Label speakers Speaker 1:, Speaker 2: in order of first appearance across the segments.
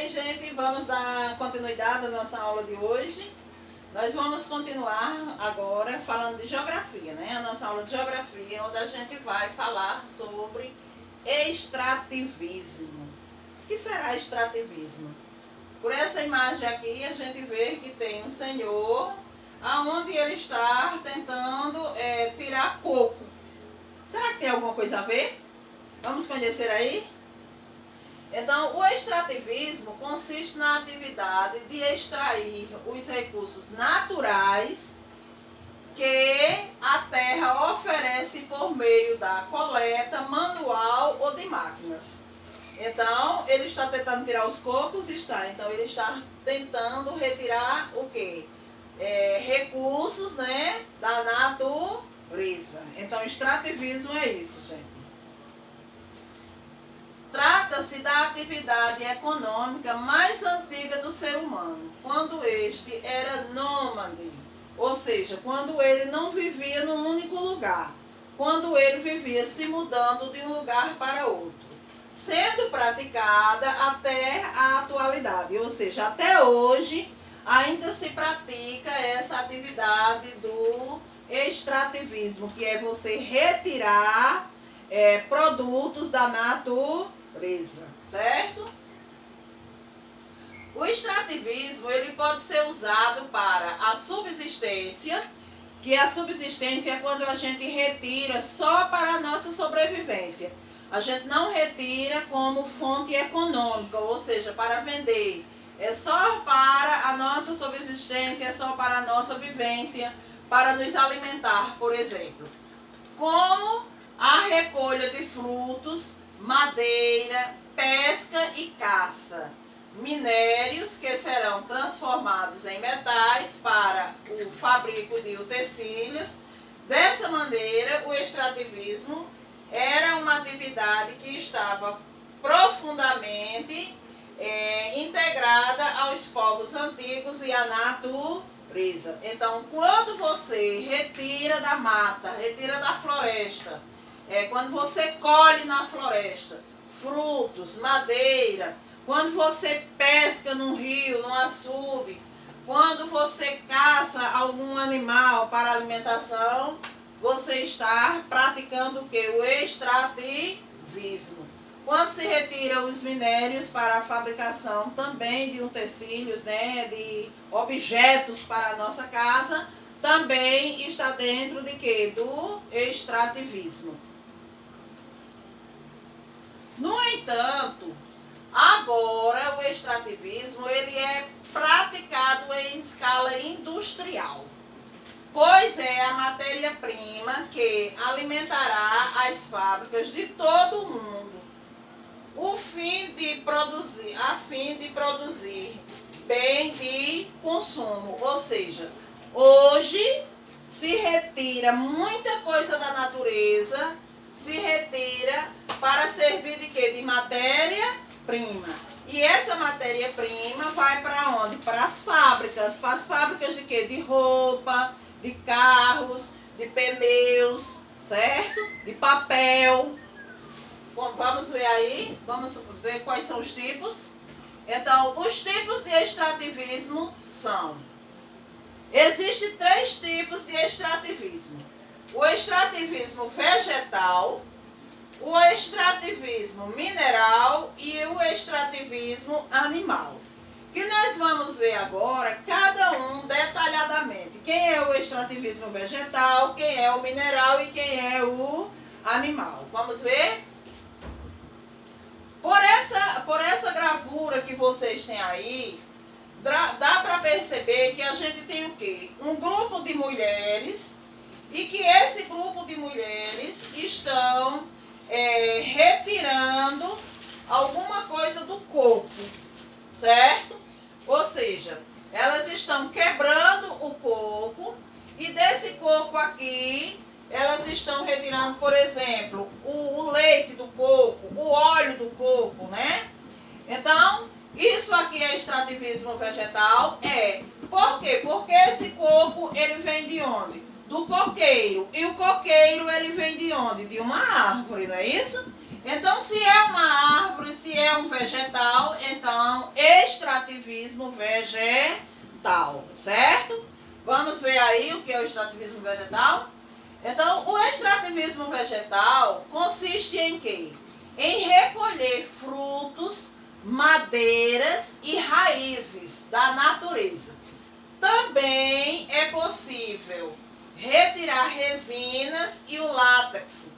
Speaker 1: bem, gente, vamos dar continuidade à nossa aula de hoje. Nós vamos continuar agora falando de geografia, né? A nossa aula de geografia, onde a gente vai falar sobre extrativismo. O que será extrativismo? Por essa imagem aqui, a gente vê que tem um senhor, aonde ele está tentando tirar coco. Será que tem alguma coisa a ver? Vamos conhecer aí? Então, o extrativismo consiste na atividade de extrair os recursos naturais que a terra oferece por meio da coleta manual ou de máquinas. Então, ele está tentando tirar os cocos? Está. Então, ele está tentando retirar o quê? Recursos, né, da natureza. Então, extrativismo é isso, gente. Trata-se da atividade econômica mais antiga do ser humano, quando este era nômade, ou seja, quando ele não vivia num único lugar, quando ele vivia se mudando de um lugar para outro, sendo praticada até a atualidade, ou seja, até hoje ainda se pratica essa atividade do extrativismo, que é você retirar produtos da natureza, certo? O extrativismo ele pode ser usado para a subsistência, que a subsistência é quando a gente retira só para a nossa sobrevivência. A gente não retira como fonte econômica, ou seja, para vender. É só para a nossa subsistência, é só para a nossa vivência, para nos alimentar, por exemplo. Como a recolha de frutos, madeira, pesca e caça. Minérios que serão transformados em metais para o fabrico de utensílios. Dessa maneira, o extrativismo era uma atividade que estava profundamente integrada aos povos antigos e à natureza. Então, quando você retira da mata, retira da floresta, quando você colhe na floresta frutos, madeira, quando você pesca num rio, num açude, quando você caça algum animal para alimentação, você está praticando o que? O extrativismo. Quando se retira os minérios para a fabricação também de utensílios, né, de objetos para a nossa casa, também está dentro de quê? Do extrativismo. No entanto, agora o extrativismo ele é praticado em escala industrial, pois é a matéria-prima que alimentará as fábricas de todo o mundo, a fim de produzir bem de consumo. Ou seja, hoje se retira muita coisa da natureza, se retira para servir de quê? De matéria-prima. E essa matéria-prima vai para onde? Para as fábricas. Para as fábricas de quê? De roupa, de carros, de pneus, certo? De papel. Bom, vamos ver aí, vamos ver quais são os tipos. Então, os tipos de extrativismo são... Existem 3 tipos de extrativismo. O extrativismo vegetal, o extrativismo mineral e o extrativismo animal. Que nós vamos ver agora, cada um detalhadamente. Quem é o extrativismo vegetal, quem é o mineral e quem é o animal. Vamos ver? Por essa gravura que vocês têm aí, dá para perceber que a gente tem o quê? Um grupo de mulheres e que esse grupo de mulheres estão retirando alguma coisa do coco, certo? Ou seja, elas estão quebrando o coco e desse coco aqui elas estão retirando, por exemplo, o leite do coco, o óleo do coco, né? Então, isso aqui é extrativismo vegetal, Por quê? Porque esse coco, ele vem de onde? Do coqueiro. E o coqueiro, ele vem de onde? De uma árvore, não é isso? Então, se é uma árvore, se é um vegetal, então extrativismo vegetal, certo? Vamos ver aí o que é o extrativismo vegetal? Então, o extrativismo vegetal consiste em quê? Em recolher frutos, madeiras e raízes da natureza. Também é possível retirar resinas e o látex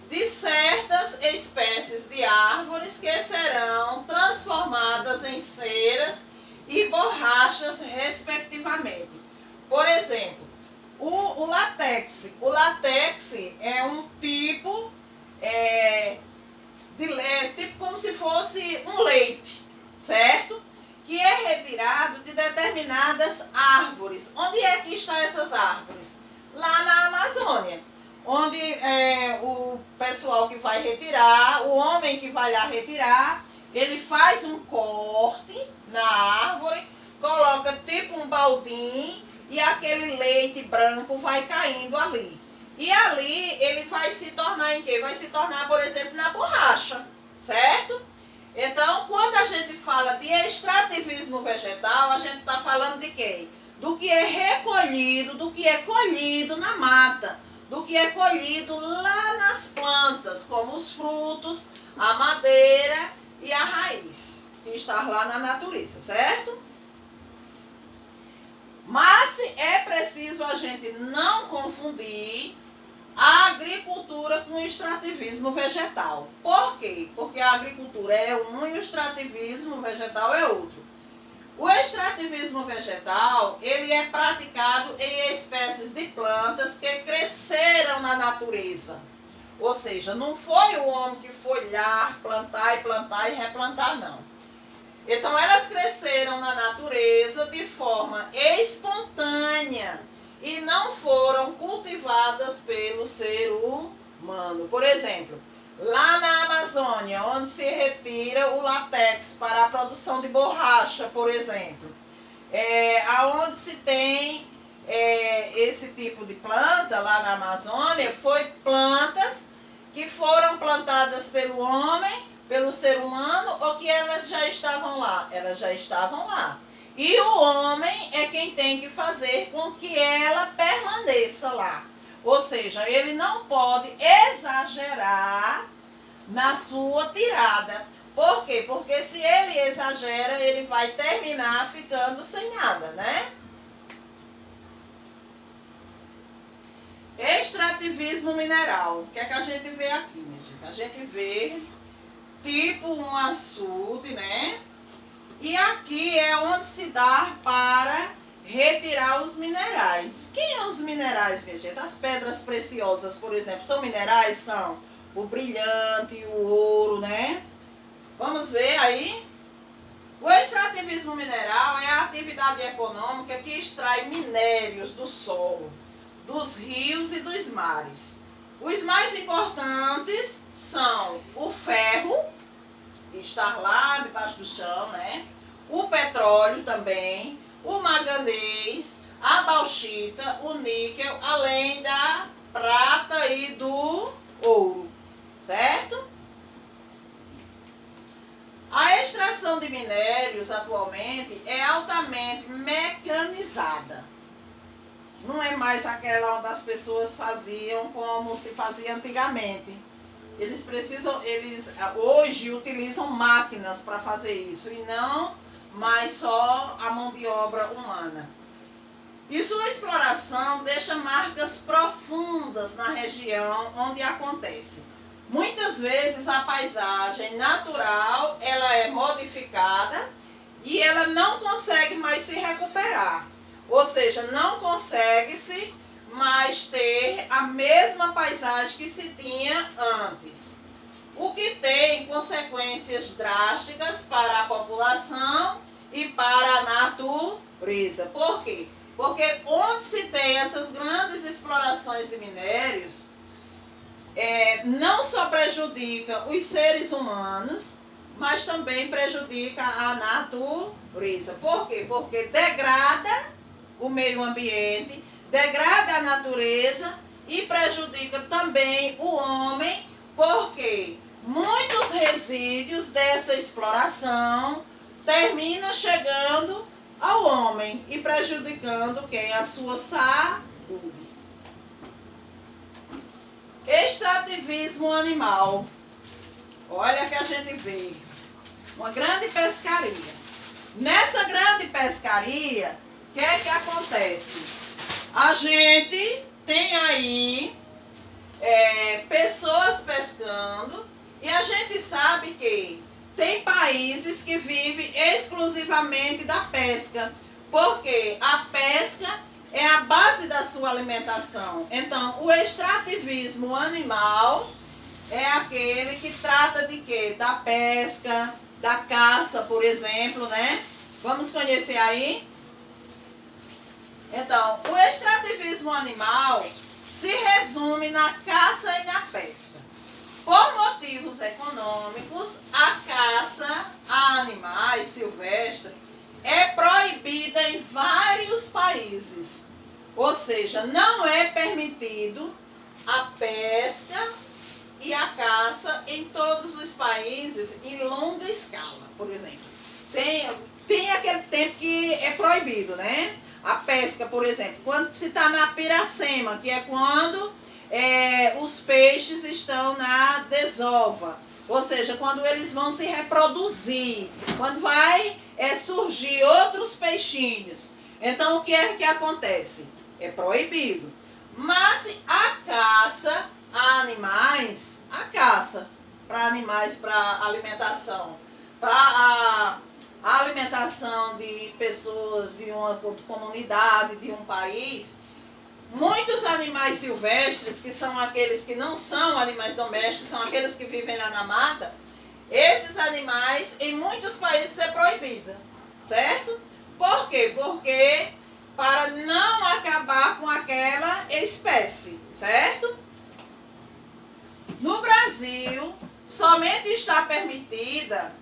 Speaker 1: de certas espécies de árvores que serão transformadas em ceras e borrachas, respectivamente. Por exemplo, o látex. O látex é um tipo, tipo como se fosse um leite, certo? Que é retirado de determinadas árvores. Onde é que estão essas árvores? Lá na Amazônia. Onde o pessoal que vai retirar, o homem que vai lá retirar, ele faz um corte na árvore, coloca tipo um baldinho e aquele leite branco vai caindo ali. E ali ele vai se tornar em quê? Vai se tornar, por exemplo, na borracha, certo? Então, quando a gente fala de extrativismo vegetal, a gente está falando de quê? Do que é recolhido, do que é colhido na mata, do que é colhido lá nas plantas, como os frutos, a madeira e a raiz, que está lá na natureza, certo? Mas é preciso a gente não confundir a agricultura com o extrativismo vegetal. Por quê? Porque a agricultura é um e o extrativismo vegetal é outro. O extrativismo vegetal, ele é praticado em espécies de plantas que cresceram na natureza. Ou seja, não foi o homem que foi lá plantar e replantar, não. Então, elas cresceram na natureza de forma espontânea e não foram cultivadas pelo ser humano. Por exemplo, lá na Amazônia, onde se retira o látex para a produção de borracha, por exemplo, aonde se tem esse tipo de planta lá na Amazônia, foi plantas que foram plantadas pelo homem, pelo ser humano, ou que elas já estavam lá? Elas já estavam lá. E o homem é quem tem que fazer com que ela permaneça lá. Ou seja, ele não pode exagerar na sua tirada. Por quê? Porque se ele exagera, ele vai terminar ficando sem nada, né? Extrativismo mineral. O que é que a gente vê aqui, minha gente? A gente vê tipo um açude, né? E aqui é onde se dá para retirar os minerais. Quem são os minerais, minha gente? As pedras preciosas, por exemplo, são minerais? São o brilhante, o ouro, né? Vamos ver aí. O extrativismo mineral é a atividade econômica que extrai minérios do solo, dos rios e dos mares. Os mais importantes são o ferro, que está lá debaixo do chão, né? O petróleo também, o manganês, a bauxita, o níquel, além da prata e do ouro, certo? A extração de minérios atualmente é altamente mecanizada. Não é mais aquela onde as pessoas faziam como se fazia antigamente. Eles hoje utilizam máquinas para fazer isso e não mais só a mão de obra humana. E sua exploração deixa marcas profundas na região onde acontece. Muitas vezes a paisagem natural ela é modificada e ela não consegue mais se recuperar. Ou seja, não consegue-se mais ter a mesma paisagem que se tinha antes. O que tem consequências drásticas para a população e para a natureza. Por quê? Porque onde se tem essas grandes explorações de minérios, não só prejudica os seres humanos, mas também prejudica a natureza. Por quê? Porque degrada o meio ambiente, degrada a natureza e prejudica também o homem, porque muitos resíduos dessa exploração termina chegando ao homem e prejudicando quem? A sua saúde. Extrativismo animal. Olha que a gente vê uma grande pescaria. Nessa grande pescaria, o que é que acontece? A gente tem aí pessoas pescando e a gente sabe que tem países que vivem exclusivamente da pesca, porque a pesca é a base da sua alimentação. Então, o extrativismo animal é aquele que trata de quê? Da pesca, da caça, por exemplo, né? Vamos conhecer aí? Então, o extrativismo animal se resume na caça e na pesca. Por motivos econômicos, a caça a animais silvestres é proibida em vários países. Ou seja, não é permitido a pesca e a caça em todos os países em longa escala, por exemplo. Tem aquele tempo que é proibido, né? A pesca, por exemplo, quando se está na piracema, que é quando os peixes estão na desova, ou seja, quando eles vão se reproduzir, quando vai surgir outros peixinhos. Então, o que é que acontece? É proibido. Mas a caça a animais, a caça para animais, para alimentação, para a alimentação de pessoas de uma comunidade, de um país, muitos animais silvestres, que são aqueles que não são animais domésticos, são aqueles que vivem lá na mata, esses animais em muitos países é proibido, certo? Por quê? Porque para não acabar com aquela espécie, certo? No Brasil, somente está permitida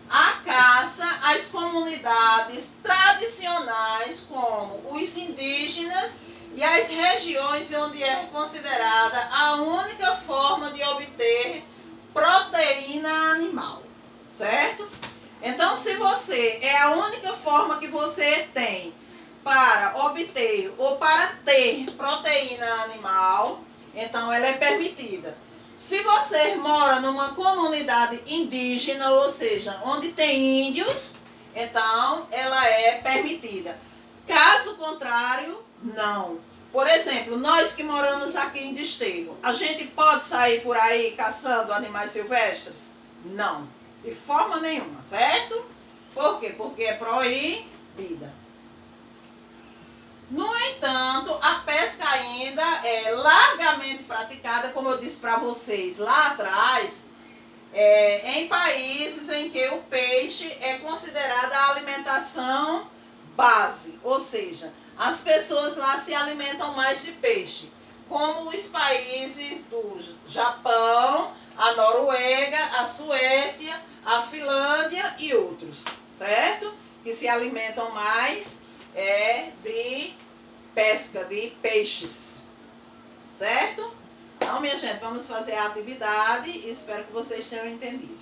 Speaker 1: a caça às comunidades tradicionais, como os indígenas e as regiões onde é considerada a única forma de obter proteína animal, certo? Então, se você é a única forma que você tem para obter ou para ter proteína animal, então ela é permitida. Se você mora numa comunidade indígena, ou seja, onde tem índios, então ela é permitida. Caso contrário, não. Por exemplo, nós que moramos aqui em Desterro, a gente pode sair por aí caçando animais silvestres? Não, de forma nenhuma, certo? Por quê? Porque é proibida. No entanto, a pesca ainda é largamente praticada, como eu disse para vocês lá atrás, em países em que o peixe é considerado a alimentação base, ou seja, as pessoas lá se alimentam mais de peixe, como os países do Japão, a Noruega, a Suécia, a Finlândia e outros, certo? Que se alimentam mais de pesca, de peixes, certo? Então, minha gente, vamos fazer a atividade e espero que vocês tenham entendido.